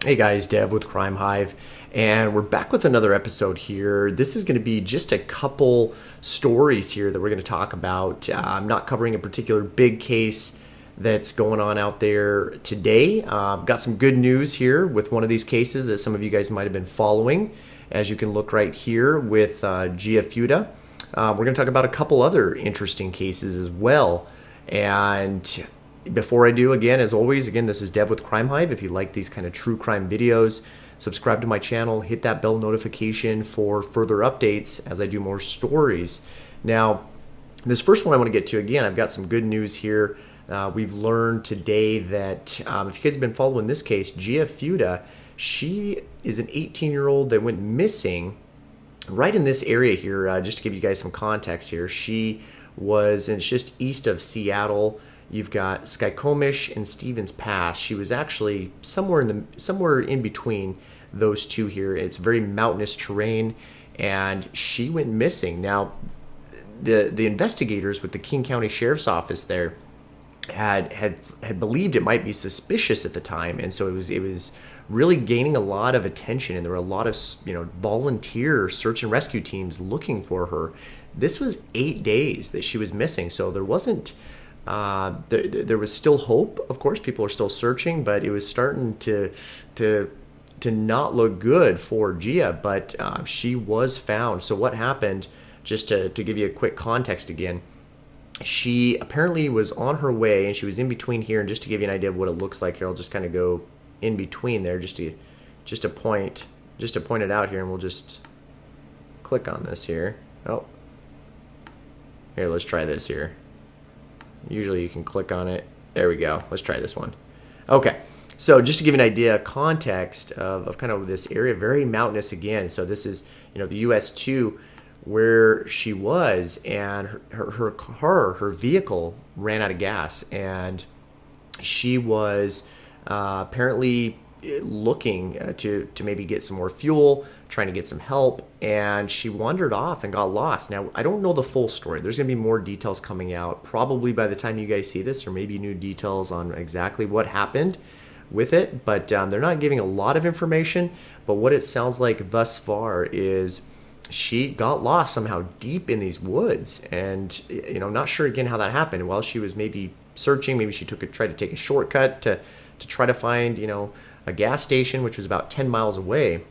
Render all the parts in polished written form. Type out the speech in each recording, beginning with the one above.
Hey guys, Dev with Crime Hive, and we're back with another episode here. This is going to be just a couple stories here that we're going to talk about. I'm not covering a particular big case that's going on out there today. Got some good news here with one of these cases that some of you guys might have been following, as you can look right here with Gia Fuda. We're going to talk about a couple other interesting cases as well. And before I do, again, as always, this is Dev with Crime Hive. If you like these kind of true crime videos, subscribe to my channel, hit that bell notification for further updates as I do more stories. Now, this first one I want to get to, again, I've got some good news here. We've learned today that if you guys have been following this case, Gia Fuda, she is an 18-year-old that went missing right in this area here. Just to give you guys some context here, she was, and it's just east of Seattle. You've got Skykomish and Stevens Pass. She was actually somewhere in between those two here. It's very mountainous terrain, and she went missing. Now, the investigators with the King County Sheriff's Office there had believed it might be suspicious at the time, and so it was really gaining a lot of attention, and there were a lot of volunteer search and rescue teams looking for her. This was 8 days that she was missing, so there wasn't. There was still hope. Of course, people are still searching, but it was starting to not look good for Gia. But she was found. So what happened? Just to give you a quick context again, she apparently was on her way, and she was in between here. And just to give you an idea of what it looks like here, I'll just kind of go in between there, just to point it out here, and we'll just click on this here. Oh, here, let's try this here. Usually you can click on it. There we go. Let's try this one. Okay. So just to give you an idea, context of kind of this area, very mountainous again. So this is, the US 2 where she was, and her vehicle ran out of gas, and she was apparently looking to maybe get some more fuel, trying to get some help, and she wandered off and got lost. Now, I don't know the full story. There's going to be more details coming out probably by the time you guys see this, or maybe new details on exactly what happened with it, but they're not giving a lot of information. But what it sounds like thus far is she got lost somehow deep in these woods, and not sure again how that happened. While she was maybe searching, maybe she tried to take a shortcut to try to find a gas station, which was about 10 miles away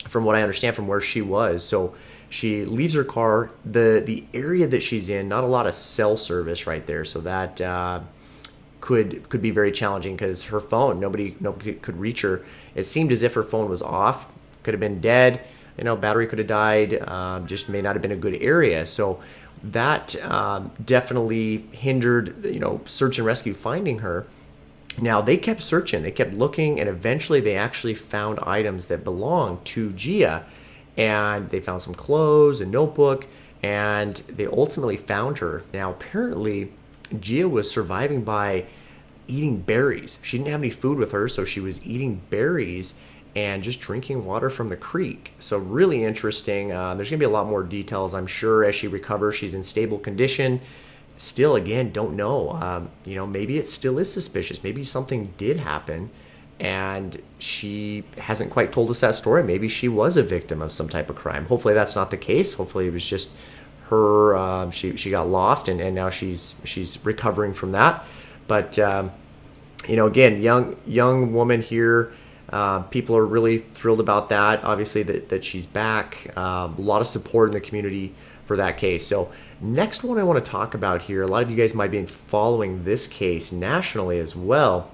from what I understand from where she was. So she leaves her car. The area that she's in, not a lot of cell service right there, so that could be very challenging, because her phone, nobody could reach her. It seemed as if her phone was off, could have been dead, battery could have died, just may not have been a good area. So that definitely hindered search and rescue finding her. Now, they kept searching, they kept looking, and eventually they actually found items that belonged to Gia, and they found some clothes, a notebook, and they ultimately found her. Now, apparently, Gia was surviving by eating berries. She didn't have any food with her, so she was eating berries and just drinking water from the creek. So really interesting. There's going to be a lot more details, I'm sure, as she recovers. She's in stable condition. Still, again, don't know. Maybe it still is suspicious. Maybe something did happen, and she hasn't quite told us that story. Maybe she was a victim of some type of crime. Hopefully that's not the case. Hopefully it was just her. She got lost, and now she's recovering from that. But again, young woman here. People are really thrilled about that. Obviously that she's back. A lot of support in the community for that case. So next one I want to talk about here, a lot of you guys might be following this case nationally as well.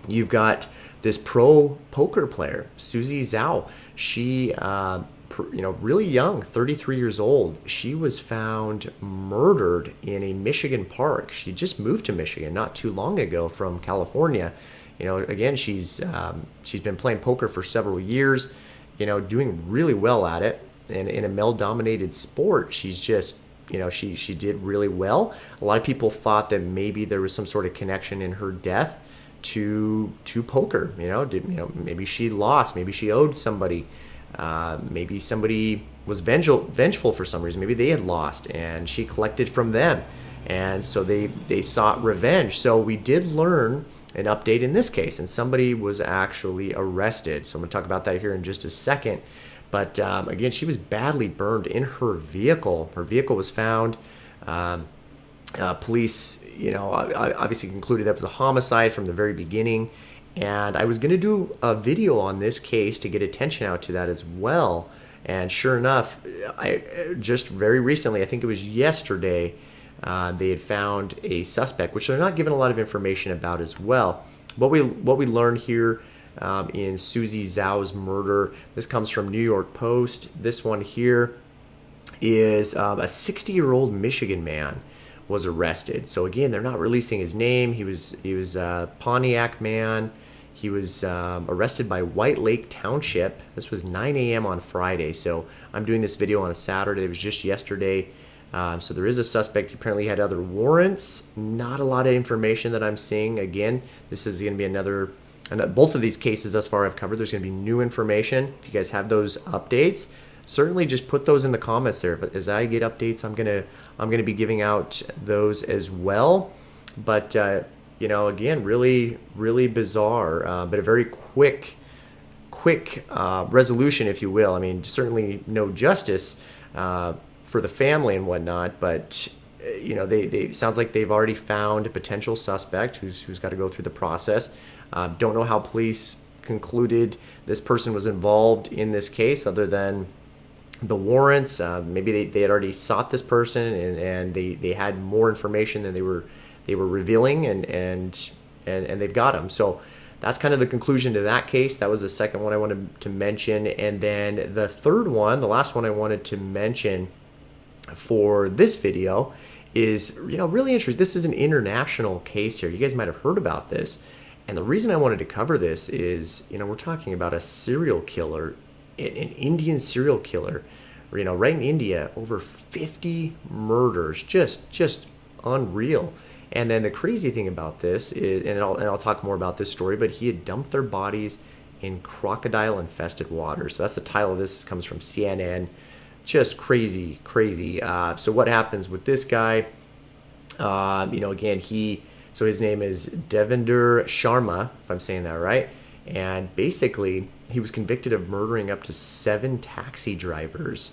You've got this pro poker player, Susie Zhao. She, really young, 33 years old. She was found murdered in a Michigan park. She just moved to Michigan not too long ago from California. Again, she's been playing poker for several years, doing really well at it. And in a male-dominated sport, she's just, she did really well. A lot of people thought that maybe there was some sort of connection in her death to poker. Maybe she lost, maybe she owed somebody, maybe somebody was vengeful for some reason. Maybe they had lost, and she collected from them, and so they sought revenge. So we did learn an update in this case, and somebody was actually arrested. So I'm going to talk about that here in just a second. But again, she was badly burned in her vehicle. Her vehicle was found. Police, obviously concluded that was a homicide from the very beginning. And I was going to do a video on this case to get attention out to that as well. And sure enough, I just very recently, I think it was yesterday, they had found a suspect, which they're not given a lot of information about as well. What we learned here in Susie Zhao's murder, this comes from New York Post. This one here is a 60-year-old Michigan man was arrested. So again, they're not releasing his name. He was a Pontiac man. He was arrested by White Lake Township. This was 9 a.m. on Friday. So I'm doing this video on a Saturday. It was just yesterday. So there is a suspect. He apparently had other warrants. Not a lot of information that I'm seeing. Again, this is going to be another, and both of these cases thus far I've covered, there's going to be new information. If you guys have those updates, certainly just put those in the comments there. But as I get updates, I'm gonna be giving out those as well. But again, really, really bizarre, but a very quick resolution, if you will. I mean, certainly no justice for the family and whatnot, but they sounds like they've already found a potential suspect who's got to go through the process. Don't know how police concluded this person was involved in this case, other than the warrants. Maybe they had already sought this person and they had more information than they were revealing, and they've got him. So that's kind of the conclusion to that case. That was the second one I wanted to mention. And then the third one, the last one I wanted to mention for this video is, really interesting. This is an international case here. You guys might have heard about this. And the reason I wanted to cover this is, we're talking about a serial killer, an Indian serial killer, right in India, over 50 murders, just unreal. And then the crazy thing about this is, and I'll talk more about this story, but he had dumped their bodies in crocodile-infested water. So that's the title of this. This comes from CNN. Just crazy. So what happens with this guy? Again, so his name is Devinder Sharma, if I'm saying that right. And basically, he was convicted of murdering up to 7 taxi drivers,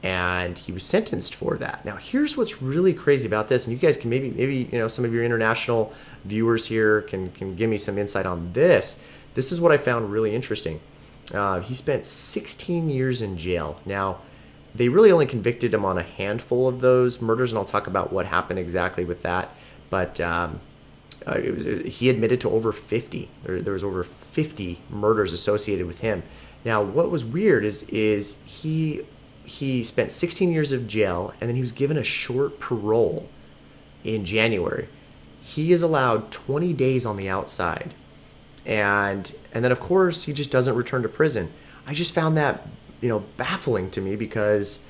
and he was sentenced for that. Now, here's what's really crazy about this, and you guys can maybe some of your international viewers here can give me some insight on this. This is what I found really interesting. He spent 16 years in jail. Now, they really only convicted him on a handful of those murders, and I'll talk about what happened exactly with that. But he admitted to over 50. There was over 50 murders associated with him. Now, what was weird is he spent 16 years of jail, and then he was given a short parole in January. He is allowed 20 days on the outside, and then of course he just doesn't return to prison. I just found that baffling to me, because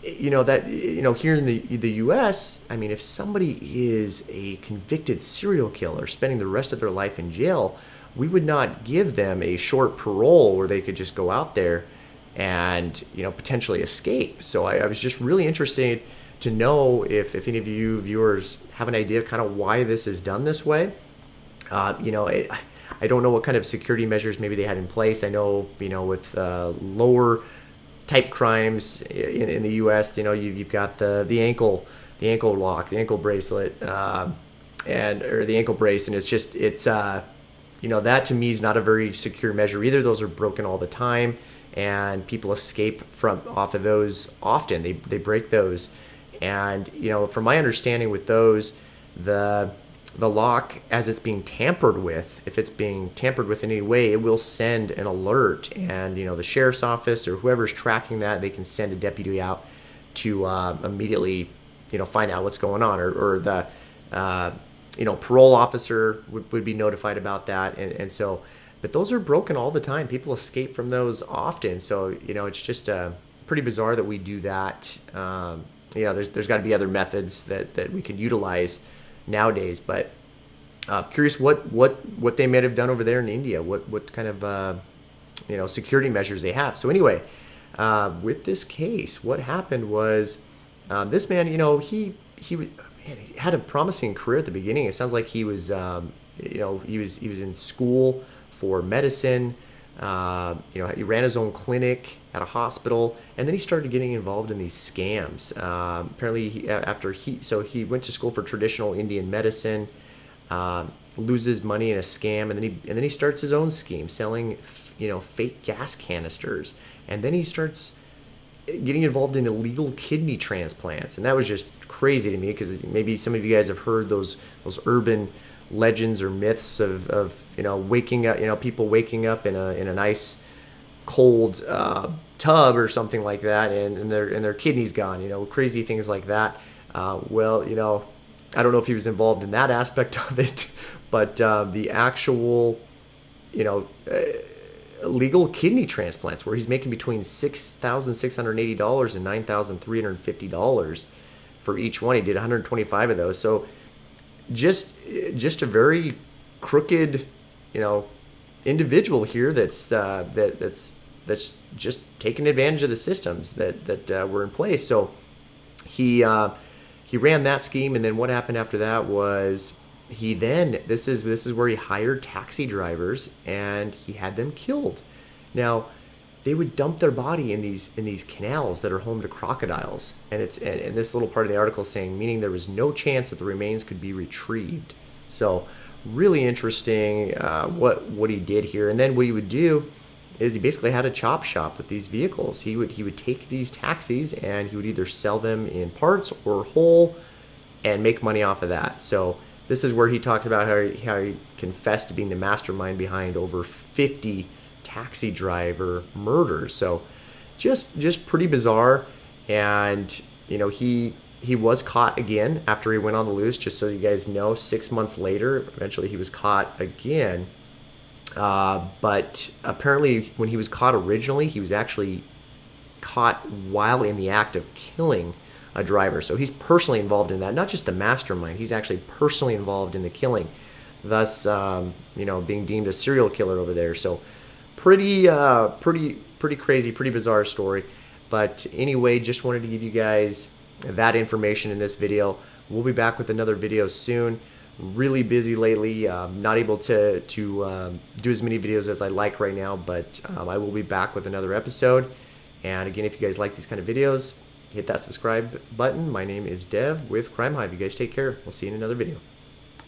here in the U.S., I mean, if somebody is a convicted serial killer spending the rest of their life in jail, we would not give them a short parole where they could just go out there and potentially escape. So I was just really interested to know if any of you viewers have an idea of kind of why this is done this way. I don't know what kind of security measures maybe they had in place. I know with lower type crimes in the U.S., you've got the ankle lock, the ankle bracelet, or the ankle brace, and it's that to me is not a very secure measure either. Those are broken all the time, and people escape off of those often. They break those, and from my understanding with those, the lock, as it's being tampered with, if it's being tampered with in any way, it will send an alert, and the sheriff's office or whoever's tracking that, they can send a deputy out to immediately find out what's going on, or the parole officer would be notified about that, and so. But those are broken all the time. People escape from those often. So, it's just pretty bizarre that we do that. There's got to be other methods that we could utilize nowadays. But curious what they may have done over there in India. What kind of security measures they have. So anyway, with this case, what happened was this man, he had a promising career at the beginning. It sounds like he was he was in school for medicine. He ran his own clinic at a hospital, and then he started getting involved in these scams. Apparently, he went to school for traditional Indian medicine, loses money in a scam, and then he starts his own scheme, selling fake gas canisters, and then he starts getting involved in illegal kidney transplants, and that was just crazy to me because maybe some of you guys have heard those urban legends or myths of waking up, people waking up in a nice cold tub or something like that, and their kidneys gone, crazy things like that. Well, I don't know if he was involved in that aspect of it, but the actual illegal kidney transplants, where he's making between $6,680 and $9,350 for each one. He did 125 of those. So just a very crooked, individual here that's just taking advantage of the systems that were in place. So he ran that scheme, and then what happened after that was this is where he hired taxi drivers and he had them killed. Now, they would dump their body in these canals that are home to crocodiles, and this little part of the article saying, meaning there was no chance that the remains could be retrieved. So really interesting what he did here. And then what he would do is he basically had a chop shop with these vehicles. He would take these taxis and he would either sell them in parts or whole and make money off of that. So this is where he talked about how he confessed to being the mastermind behind over 50 taxi driver murders. So just pretty bizarre. And he was caught again after he went on the loose. Just so you guys know, 6 months later, eventually he was caught again. But apparently when he was caught originally, he was actually caught while in the act of killing a driver. So he's personally involved in that, not just the mastermind. He's actually personally involved in the killing, thus being deemed a serial killer over there. So pretty crazy, pretty bizarre story. But anyway, just wanted to give you guys that information in this video. We'll be back with another video soon. Really busy lately, not able to do as many videos as I like right now, but I will be back with another episode. And again, if you guys like these kind of videos, hit that subscribe button. My name is Dev with Crime Hive. You guys take care. We'll see you in another video.